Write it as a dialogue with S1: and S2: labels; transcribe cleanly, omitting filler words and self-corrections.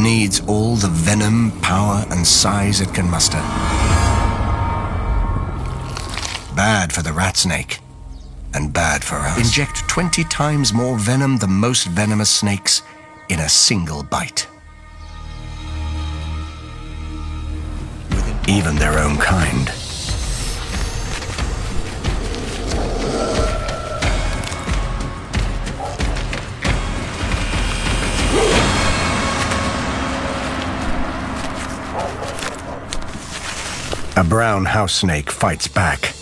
S1: needs all the venom, power, and size it can muster. Bad for the rat snake, and bad for us. Inject 20 times more venom than most venomous snakes in a single bite. Even their own kind. A brown house snake fights back.